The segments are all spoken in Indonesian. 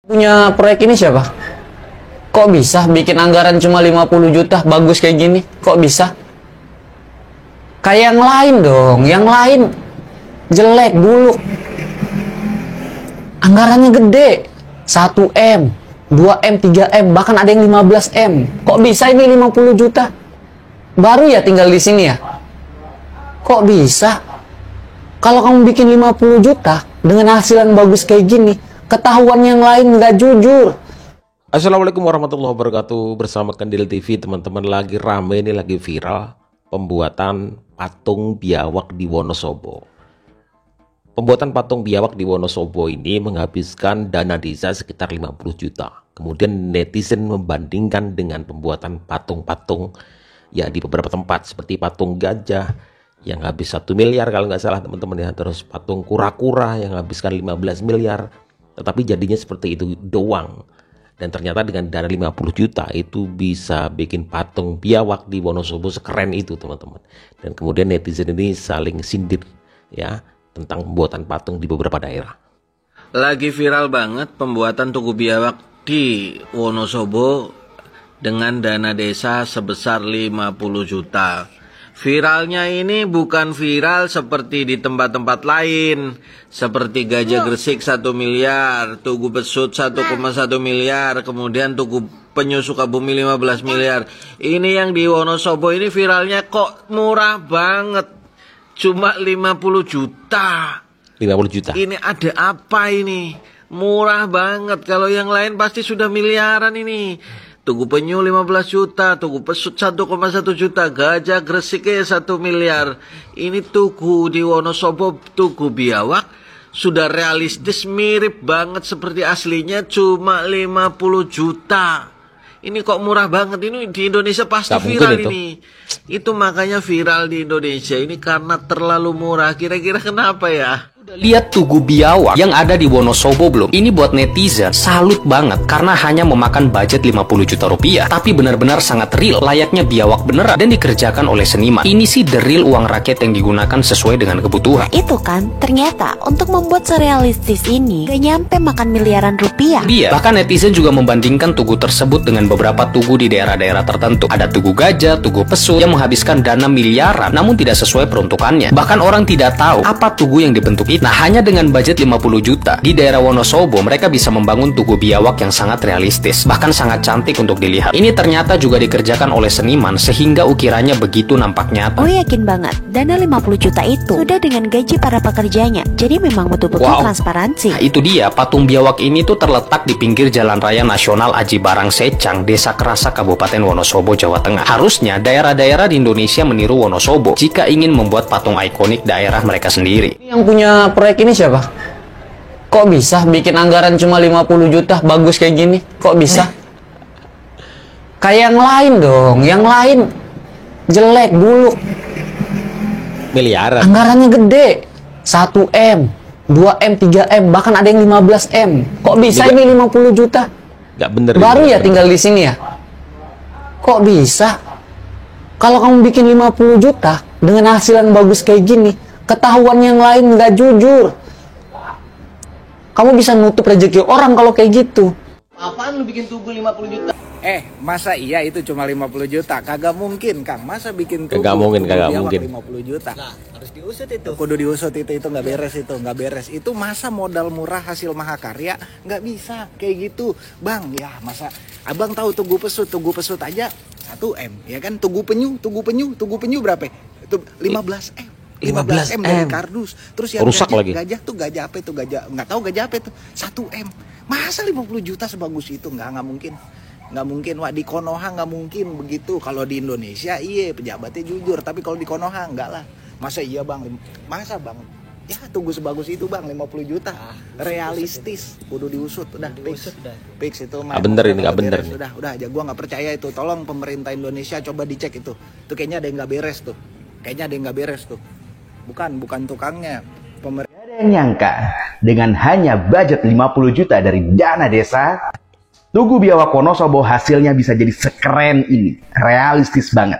Punya proyek ini siapa? Kok bisa bikin anggaran cuma 50 juta bagus kayak gini? Kok bisa? Kayak yang lain dong, yang lain jelek buluk. Anggarannya gede, 1 M, 2 M, 3 M, bahkan ada yang 15 M. Kok bisa ini 50 juta? Baru ya tinggal di sini ya? Kok bisa? Kalau kamu bikin 50 juta dengan hasil yang bagus kayak gini, ketahuan yang lain nggak jujur. Assalamualaikum warahmatullahi wabarakatuh. Bersama Kendil TV, teman-teman, lagi rame ini, lagi viral pembuatan patung biawak di Wonosobo. Pembuatan patung biawak di Wonosobo ini menghabiskan dana desa sekitar 50 juta. Kemudian netizen membandingkan dengan pembuatan patung-patung ya di beberapa tempat, seperti patung gajah yang habis 1 miliar kalau nggak salah, teman-teman ya. Terus patung kura-kura yang habiskan 15 miliar. Tetapi jadinya seperti itu doang. Dan ternyata dengan dana 50 juta itu bisa bikin patung biawak di Wonosobo sekeren itu, teman-teman. Dan kemudian netizen ini saling sindir ya tentang pembuatan patung di beberapa daerah. Lagi viral banget pembuatan tugu biawak di Wonosobo dengan dana desa sebesar 50 juta. Viralnya ini bukan viral seperti di tempat-tempat lain, seperti Gajah Gresik 1 miliar, Tugu Besut 1,1 miliar, kemudian Tugu Penyu Sukabumi 15 miliar. Ini yang di Wonosobo ini viralnya kok murah banget, cuma 50 juta. 50 juta. Ini ada apa ini? Murah banget. Kalau yang lain pasti sudah miliaran ini. Tugu Penyu 15 juta, Tugu Pesut 1,1 juta, Gajah Gresik 1 miliar. Ini tugu di Wonosobo, tugu biawak, sudah realistis, mirip banget seperti aslinya, cuma 50 juta. Ini kok murah banget, ini di Indonesia pasti viral ini. Itu makanya viral di Indonesia ini karena terlalu murah. Kira-kira kenapa ya? Lihat tugu biawak yang ada di Wonosobo belum? Ini buat netizen salut banget karena hanya memakan budget 50 juta rupiah, tapi benar-benar sangat real, layaknya biawak beneran dan dikerjakan oleh seniman. Ini sih the real uang rakyat yang digunakan sesuai dengan kebutuhan. Itu kan, ternyata untuk membuat serealistis ini gak nyampe makan miliaran rupiah. Iya, bahkan netizen juga membandingkan tugu tersebut dengan beberapa tugu di daerah-daerah tertentu. Ada tugu gajah, tugu pesut yang menghabiskan dana miliaran namun tidak sesuai peruntukannya. Bahkan orang tidak tahu apa tugu yang dibentuk itu. Nah, hanya dengan budget 50 juta, di daerah Wonosobo mereka bisa membangun tugu biawak yang sangat realistis, bahkan sangat cantik untuk dilihat. Ini ternyata juga dikerjakan oleh seniman sehingga ukirannya begitu nampak nyata. Gue yakin banget, dana 50 juta itu sudah dengan gaji para pekerjanya. Jadi memang betul-betul transparansi. Nah, itu dia, patung biawak ini tuh terletak di pinggir Jalan Raya Nasional Aji Barang Secang, Desa Kerasa, Kabupaten Wonosobo, Jawa Tengah. Harusnya daerah-daerah di Indonesia meniru Wonosobo jika ingin membuat patung ikonik daerah mereka sendiri. Yang punya proyek ini siapa? Kok bisa bikin anggaran cuma 50 juta bagus kayak gini? Kok bisa? Kayak yang lain dong, yang lain jelek buluk. Miliaran. Anggarannya gede, 1 M, 2 M, 3 M, bahkan ada yang 15 M. Kok bisa ini 50 juta? Gak bener. Baru ya tinggal di sini ya? Kok bisa? Kalau kamu bikin 50 juta dengan hasil yang bagus kayak gini, ketahuan yang lain nggak jujur. Kamu bisa nutup rezeki orang kalau kayak gitu. Apaan lu bikin tugu 50 juta? Masa iya itu cuma 50 juta? Kagak mungkin, Kang. Masa bikin tugu? Kagak mungkin. 50 juta. Nah, harus diusut itu. Kudu diusut itu nggak beres itu, nggak beres. Itu masa modal murah hasil mahakarya nggak bisa kayak gitu, Bang. Ya masa Abang tahu tugu pesut aja 1 M, ya kan? Tugu penyu berapa? Itu 15 M. 15 M dari kardus. Terus yang rusak gajah, lagi. Gajah apa itu? Gajah nggak tahu gajah apa itu. 1 M. Masa 50 juta sebagus itu? Nggak mungkin. Nggak mungkin. Wah, di Konoha nggak mungkin begitu. Kalau di Indonesia iya pejabatnya jujur, tapi kalau di Konoha enggak lah. Masa iya, Bang? Masa, Bang? Ya tunggu sebagus itu, Bang, 50 juta. Realistis. Kudu diusut udah fix itu mah. Bener ini, nggak bener nih. Udah aja, gua nggak percaya itu. Tolong pemerintah Indonesia coba dicek itu. Itu kayaknya ada yang nggak beres tuh. Bukan tukangnya. Ada yang nyangka dengan hanya budget 50 juta dari dana desa, tugu biawak Wonosobo hasilnya bisa jadi sekeren ini. Realistis banget.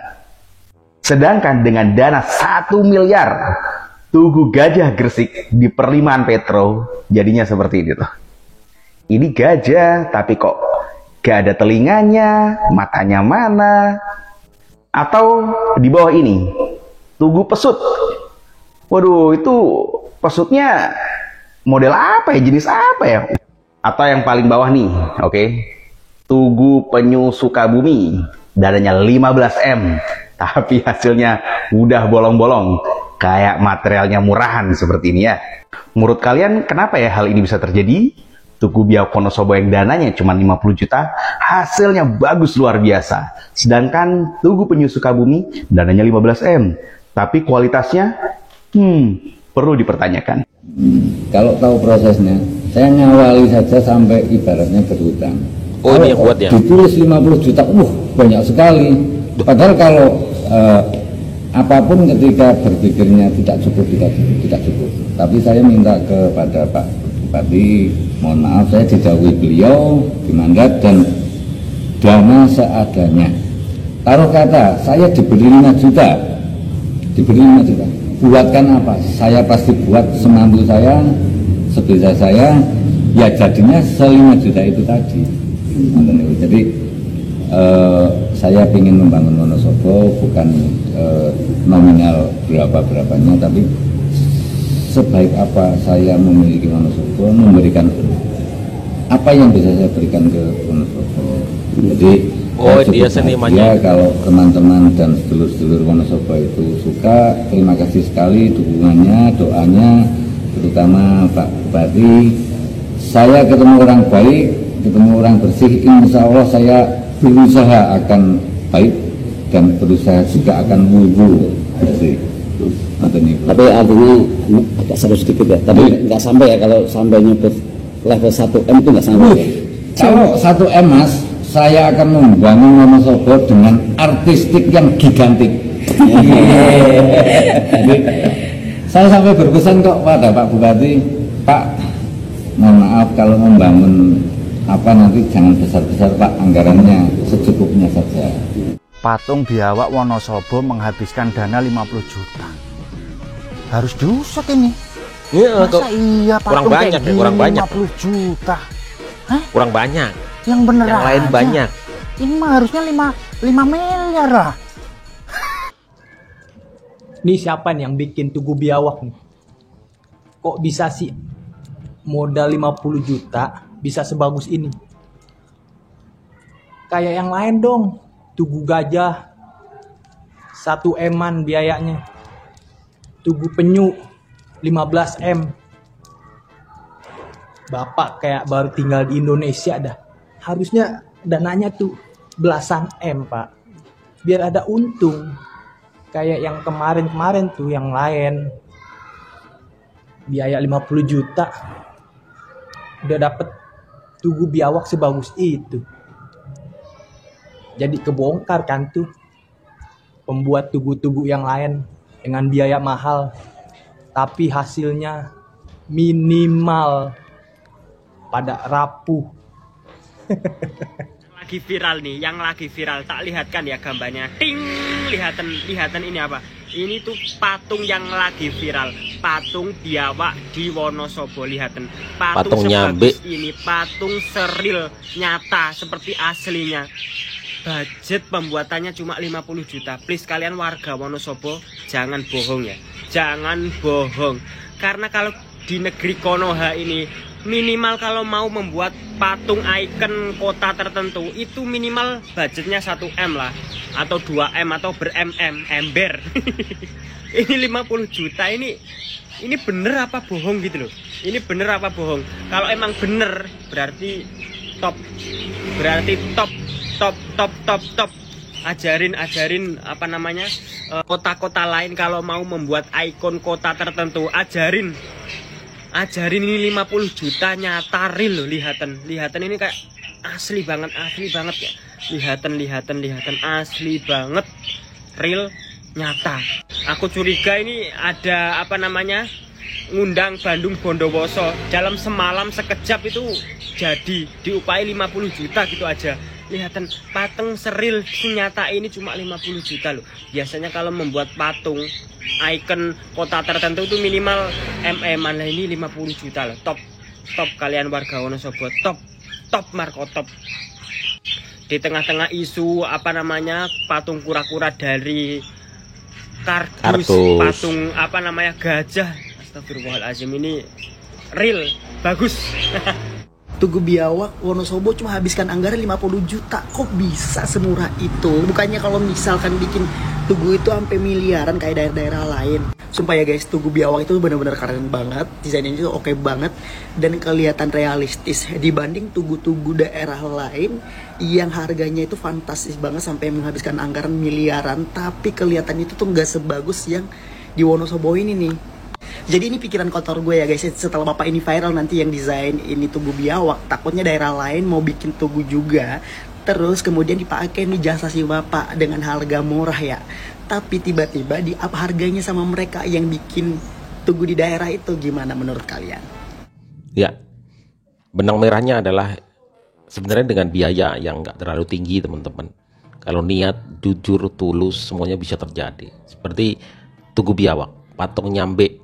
Sedangkan dengan dana 1 miliar, tugu Gajah Gresik di Perlimaan Petro jadinya seperti ini tuh. Ini gajah, tapi kok gak ada telinganya, matanya mana? Atau di bawah ini, tugu pesut. Waduh, itu pesutnya model apa ya, jenis apa ya? Atau yang paling bawah nih, oke. Tugu penyu Sukabumi, dananya 15M, tapi hasilnya udah bolong-bolong, kayak materialnya murahan seperti ini ya. Menurut kalian kenapa ya hal ini bisa terjadi? Tugu Biawak Wonosobo yang dananya cuma 50 juta, hasilnya bagus luar biasa. Sedangkan Tugu Penyu Sukabumi dananya 15M, tapi kualitasnya perlu dipertanyakan. Kalau tahu prosesnya, saya ngawali saja sampai ibaratnya berhutang. Oh, ini yang buat ya? Ditulis 50 juta, banyak sekali. Padahal kalau apapun ketika berpikirnya tidak cukup. Tapi saya minta kepada Pak Bupati, mohon maaf saya didhawuhi beliau di mandat dan dana seadanya. Taruh kata, saya diberi 5 juta. Buatkan apa? Saya pasti buat semampu saya, sebisa saya, ya jadinya se-5 juta itu tadi. Jadi saya ingin membangun Wonosobo bukan nominal berapa-berapanya, tapi sebaik apa saya memiliki Wonosobo, memberikan apa yang bisa saya berikan ke Wonosobo. Jadi dia senimannya. Ya, kalau teman-teman dan sedulur-sedulur Wonosobo itu suka, terima kasih sekali dukungannya, doanya, terutama Pak Bupati. Saya ketemu orang baik, ketemu orang bersih, insya Allah saya berusaha akan baik dan berusaha juga akan bersih. Tapi artinya agak seru sedikit ya, tapi nggak sampai ya, kalau sampai nyebut level 1M itu nggak sampai ya? Kalau 1M Mas, saya akan membangun Wonosobo dengan artistik yang gigantik. Jadi, saya sampai berpesan kok pada Pak Bupati, Pak, mohon maaf kalau membangun nanti jangan besar-besar Pak, anggarannya secukupnya saja. Patung Biawak Wonosobo menghabiskan dana 50 juta. Harus diusut ini. Iya, masa iya kurang patung banyak kayak gini, kurang banyak. 50 juta. Hah? Kurang banyak. Yang bener Yang lain aja. banyak. Ini mah harusnya 5 miliar lah. Ini siapa nih yang bikin Tugu Biawak nih? Kok bisa sih modal 50 juta bisa sebagus ini? Kayak yang lain dong. Tugu Gajah 1M-an biayanya. Tugu Penyu 15M. Bapak kayak baru tinggal di Indonesia dah. Harusnya dananya tuh belasan M, Pak. Biar ada untung. Kayak yang kemarin-kemarin tuh yang lain. Biaya 50 juta. Udah dapet Tugu Biawak sebagus itu. Jadi kebongkar kan tuh pembuat tugu-tugu yang lain dengan biaya mahal. Tapi hasilnya minimal, pada rapuh. Lagi viral nih, yang lagi viral, tak lihatkan ya gambarnya. Ting, lihatan ini apa? Ini tuh patung yang lagi viral, patung Biawak di Wonosobo. Lihatan Patung nyambe. Ini patung seril nyata seperti aslinya. Budget pembuatannya cuma 50 juta. Please kalian warga Wonosobo jangan bohong ya. Jangan bohong. Karena kalau di negeri Konoha ini minimal kalau mau membuat patung ikon kota tertentu itu minimal budgetnya 1M lah, atau 2M atau ember. Ini 50 juta ini bener apa bohong gitu loh. Ini bener apa bohong? Kalau emang bener berarti top. Berarti top. Ajarin apa namanya, kota-kota lain kalau mau membuat ikon kota tertentu, ajarin ini 50 juta nyata real loh. Lihatan ini kayak asli banget ya. Lihatan asli banget, real nyata. Aku curiga ini ada apa namanya, ngundang Bandung Bondowoso, dalam semalam sekejap itu jadi diupai 50 juta gitu aja. Lihatan patung seril nyata ini cuma 50 juta loh. Biasanya kalau membuat patung ikon kota tertentu itu minimal MM-an lah, ini 50 juta loh. kalian warga Wonosobo, top Marco top. Di tengah-tengah isu apa namanya patung kura-kura dari kardus, patung apa namanya gajah, astagfirullahaladzim, ini real bagus. Tugu Biawak Wonosobo cuma habiskan anggaran 50 juta. Kok bisa semurah itu? Bukannya kalau misalkan bikin tugu itu sampai miliaran kayak daerah-daerah lain. Sumpah ya guys, Tugu Biawak itu benar-benar keren banget. Desainnya itu oke banget dan kelihatan realistis dibanding tugu-tugu daerah lain yang harganya itu fantastis banget sampai menghabiskan anggaran miliaran, tapi kelihatan itu tuh nggak sebagus yang di Wonosobo ini nih. Jadi ini pikiran kotor gue ya guys, setelah bapak ini viral nanti yang desain ini Tugu Biawak, takutnya daerah lain mau bikin tugu juga, terus kemudian dipakai nih jasa si bapak dengan harga murah ya, tapi tiba-tiba di up harganya sama mereka yang bikin tugu di daerah itu. Gimana menurut kalian? Ya, benang merahnya adalah sebenarnya dengan biaya yang nggak terlalu tinggi teman-teman. Kalau niat, jujur, tulus, semuanya bisa terjadi. Seperti Tugu Biawak, patung Nyambe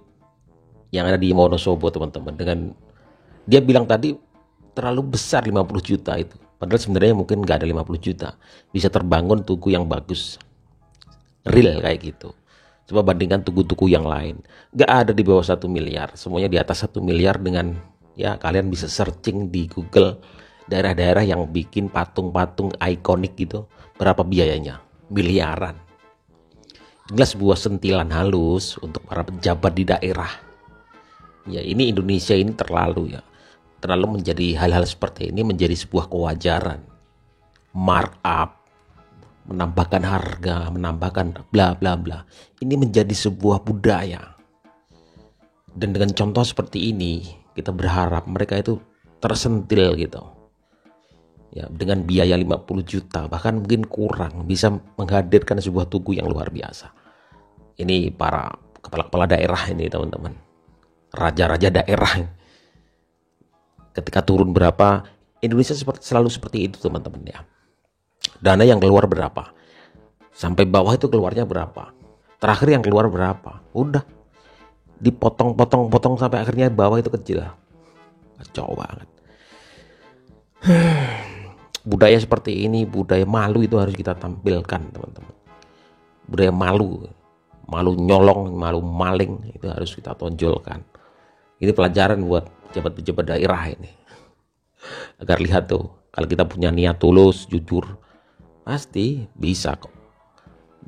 yang ada di Wonosobo teman-teman. Dengan dia bilang tadi terlalu besar 50 juta itu. Padahal sebenarnya mungkin nggak ada 50 juta. Bisa terbangun tugu yang bagus. Real kayak gitu. Coba bandingkan tugu-tugu yang lain. Nggak ada di bawah 1 miliar. Semuanya di atas 1 miliar dengan, ya kalian bisa searching di Google daerah-daerah yang bikin patung-patung ikonik gitu. Berapa biayanya? Miliaran. Inilah sebuah sentilan halus untuk para pejabat di daerah. Ya ini Indonesia ini terlalu menjadi hal-hal seperti ini menjadi sebuah kewajaran. Markup, menambahkan harga, menambahkan bla bla bla. Ini menjadi sebuah budaya. Dan dengan contoh seperti ini, kita berharap mereka itu tersentil gitu. Ya, dengan biaya 50 juta, bahkan mungkin kurang, bisa menghadirkan sebuah tugu yang luar biasa. Ini para kepala-kepala daerah ini teman-teman. Raja-raja daerah. Ketika turun berapa, Indonesia selalu seperti itu teman-teman ya. Dana yang keluar berapa, sampai bawah itu keluarnya berapa, terakhir yang keluar berapa, udah dipotong-potong sampai akhirnya bawah itu kecil. Kacau banget. Budaya seperti ini, budaya malu itu harus kita tampilkan teman-teman. Budaya malu nyolong, malu maling itu harus kita tonjolkan. Ini pelajaran buat pejabat-pejabat daerah ini. Agar lihat tuh, kalau kita punya niat tulus, jujur, pasti bisa kok.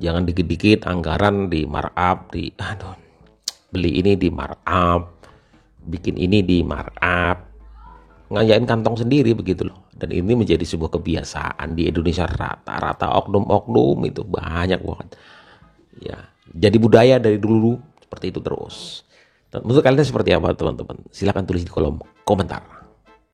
Jangan dikit-dikit anggaran di markup, beli ini di markup, bikin ini di markup, ngayain kantong sendiri begitu loh. Dan ini menjadi sebuah kebiasaan di Indonesia, rata-rata oknum-oknum itu banyak banget. Ya, jadi budaya dari dulu seperti itu terus. Menurut kalian seperti apa teman-teman? Silahkan tulis di kolom komentar.